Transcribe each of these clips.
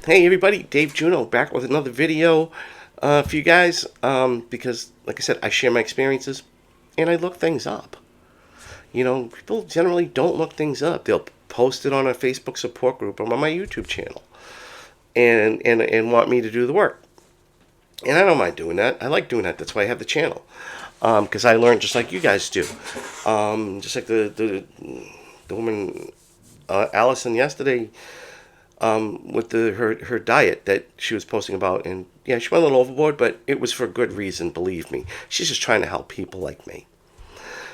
Hey everybody, Dave Juno back with another video for you guys because, like I said, I share my experiences and I look things up. People generally don't look things up. They'll post it on a Facebook support group or on my YouTube channel and want me to do the work. And I don't mind doing that. I like doing that. That's why I have the channel because I learned just like you guys do. Just like the woman Allison yesterday. With her diet that she was posting about, and yeah, she went a little overboard, but it was for good reason. Believe me, she's just trying to help people like me.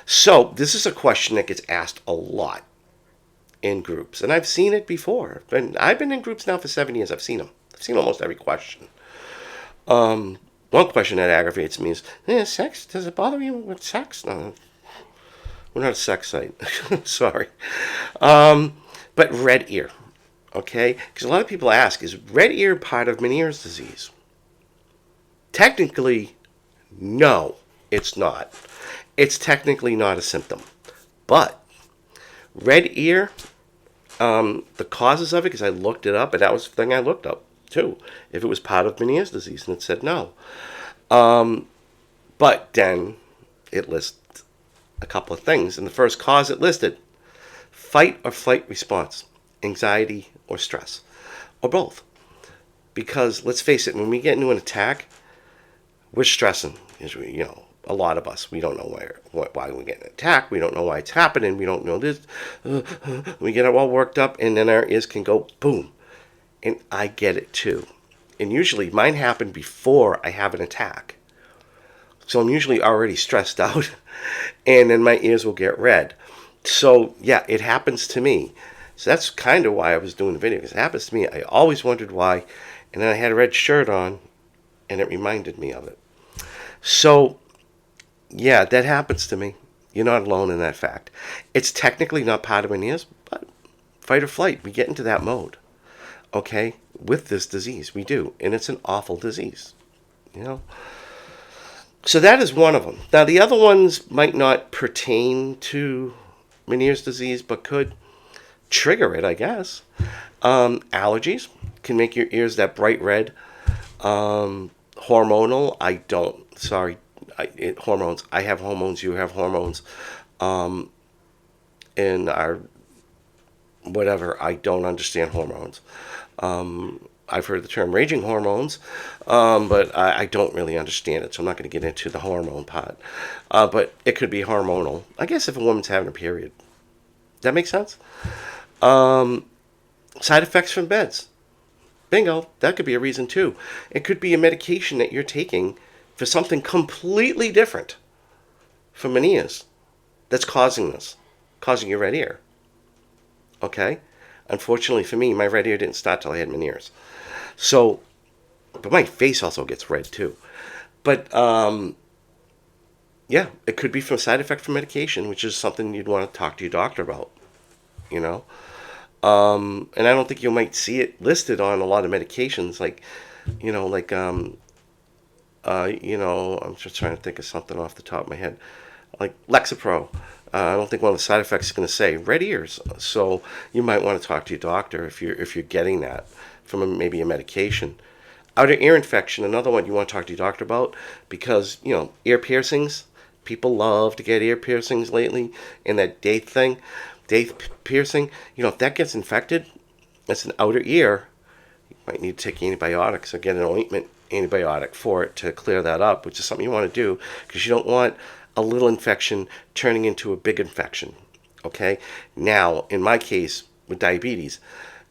So this is a question that gets asked a lot in groups, and I've seen it before. I've been in groups now for 7 years. I've seen them. I've seen almost every question. One question that aggravates me is, sex? Does it bother you with sex? No, we're not a sex site. Sorry, but red ear. Okay? Because a lot of people ask, is red ear part of Meniere's disease? Technically, no, it's not. It's technically not a symptom. But red ear, the causes of it, because I looked it up, and that was the thing I looked up too, if it was part of Meniere's disease, and it said no. But then it lists a couple of things, and the first cause it listed, fight or flight response. Anxiety or stress, or both. Because let's face it, when we get into an attack, we're stressing. A lot of us, we don't know why we get an attack. We don't know why it's happening. We don't know this. We get all worked up, and then our ears can go boom. And I get it too. And usually mine happen before I have an attack. So I'm usually already stressed out, and then my ears will get red. So yeah, it happens to me. So that's kind of why I was doing the video, because it happens to me. I always wondered why, and then I had a red shirt on, and it reminded me of it. So, yeah, that happens to me. You're not alone in that fact. It's technically not part of Meniere's, but fight or flight, we get into that mode, okay, with this disease. We do, and it's an awful disease, So that is one of them. Now, the other ones might not pertain to Meniere's disease, but could trigger it, I guess. Allergies can make your ears that bright red. Hormonal, I don't. Sorry, hormones. I have hormones. You have hormones. And our whatever. I don't understand hormones. I've heard the term raging hormones, but I don't really understand it, so I'm not going to get into the hormone part. But it could be hormonal. I guess if a woman's having a period. That makes sense? Side effects from beds. Bingo. That could be a reason too. It could be a medication that you're taking for something completely different from Meniere's that's causing this, causing your red ear. Okay? Unfortunately for me, my red ear didn't start till I had Meniere's. So, but my face also gets red too. But, yeah, it could be from a side effect from medication, which is something you'd want to talk to your doctor about. And I don't think you might see it listed on a lot of medications, I'm just trying to think of something off the top of my head, like Lexapro. I don't think one of the side effects is going to say red ears, so you might want to talk to your doctor if you're getting that from maybe a medication. Outer ear infection, another one you want to talk to your doctor about, because ear piercings. People love to get ear piercings lately, and that daith piercing, if that gets infected, that's an outer ear. You might need to take antibiotics or get an antibiotic for it to clear that up, which is something you want to do because you don't want a little infection turning into a big infection. Okay? Now, in my case with diabetes,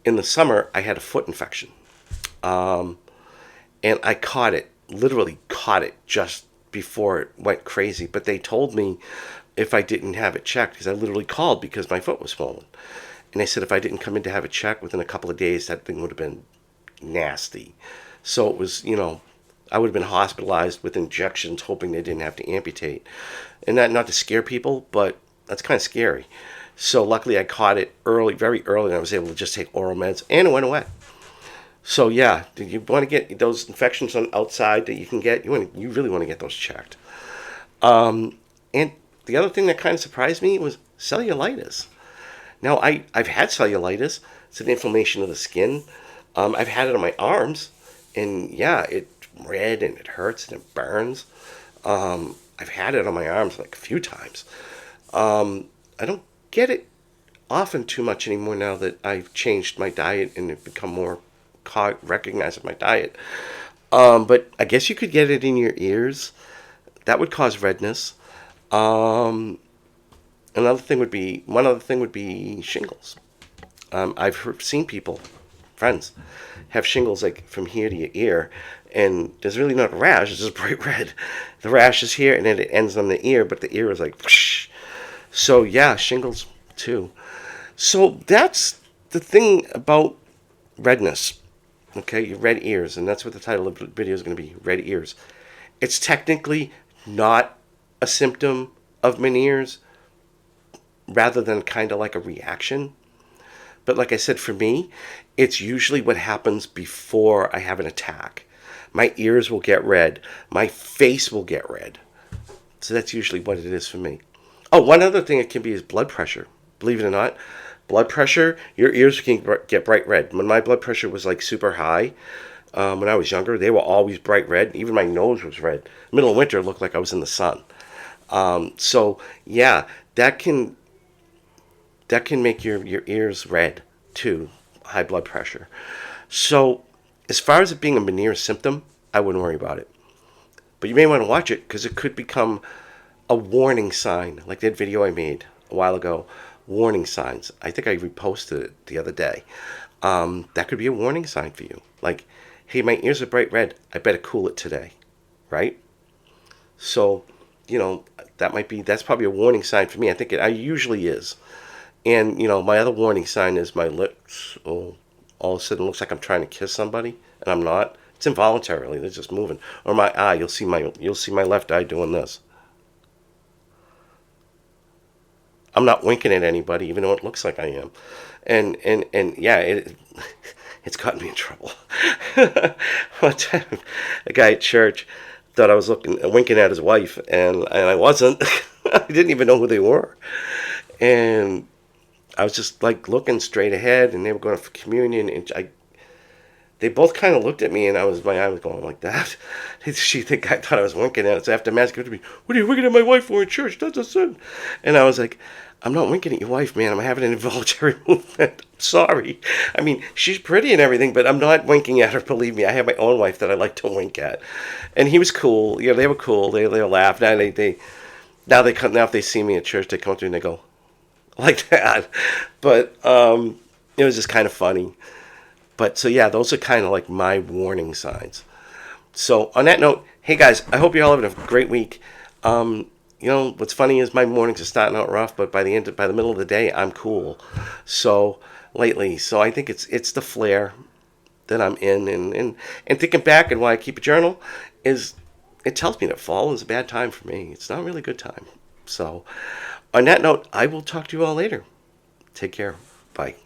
in the summer I had a foot infection. And I literally caught it just before it went crazy, but they told me if I didn't have it checked, because I literally called because my foot was swollen, and they said if I didn't come in to have it checked within a couple of days, that thing would have been nasty. So it was, I would have been hospitalized with injections, hoping they didn't have to amputate, and that not to scare people, but that's kind of scary. So luckily I caught it early, very early, and I was able to just take oral meds, and it went away. So yeah, you want to get those infections on outside that you can get. You really want to get those checked. And the other thing that kind of surprised me was cellulitis. Now I've had cellulitis. It's an inflammation of the skin. I've had it on my arms, and yeah, it's red and it hurts and it burns. I've had it on my arms like a few times. I don't get it often too much anymore now that I've changed my diet and have become more recognized of my diet. But I guess you could get it in your ears. That would cause redness. Um, one other thing would be shingles. Seen people, friends, have shingles like from here to your ear, and there's really not a rash. It's just bright red. The rash is here, and then it ends on the ear, but the ear is like whoosh. So yeah, shingles too. So that's the thing about redness. Okay, your red ears, and that's what the title of the video is going to be: red ears. It's technically not a symptom of Meniere's, rather than kind of like a reaction. But like I said, for me, it's usually what happens before I have an attack. My ears will get red. My face will get red. So that's usually what it is for me. Oh, one other thing it can be is blood pressure. Believe it or not, blood pressure, your ears can get bright red. When my blood pressure was like super high, when I was younger, they were always bright red. Even my nose was red. Middle of winter, it looked like I was in the sun. So yeah, that can make your ears red too, high blood pressure. So as far as it being a Meniere symptom, I wouldn't worry about it. But you may want to watch it because it could become a warning sign, like that video I made a while ago. Warning signs. I think I reposted it the other day. That could be a warning sign for you. Like, hey, my ears are bright red. I better cool it today, right? So, that's probably a warning sign for me. I think it usually is. And, my other warning sign is my lips. Oh, all of a sudden it looks like I'm trying to kiss somebody, and I'm not. It's involuntarily. They're just moving. Or my eye. You'll see my left eye doing this. I'm not winking at anybody, even though it looks like I am. And yeah, it's gotten me in trouble. One time, a guy at church thought I was winking at his wife, and I wasn't. I didn't even know who they were. And I was just like looking straight ahead, and they were going for communion, and they both kind of looked at me, and my eye was going like that. The guy thought I was winking at it. So after mass, he to me, "What are you winking at my wife for in church? That's a sin." And I was like, "I'm not winking at your wife, man. I'm having an involuntary movement. I'm sorry. I mean, she's pretty and everything, but I'm not winking at her. Believe me, I have my own wife that I like to wink at." And he was cool. They were cool. They laughed. Now if they see me at church, they come up to me and they go like that. But it was just kind of funny. But so yeah, those are kind of like my warning signs. So on that note, hey guys, I hope you're all having a great week. What's funny is my mornings are starting out rough, but by the middle of the day, I'm cool. So lately, I think it's the flare that I'm in, and thinking back and why I keep a journal is it tells me that fall is a bad time for me. It's not really a good time. So on that note, I will talk to you all later. Take care. Bye.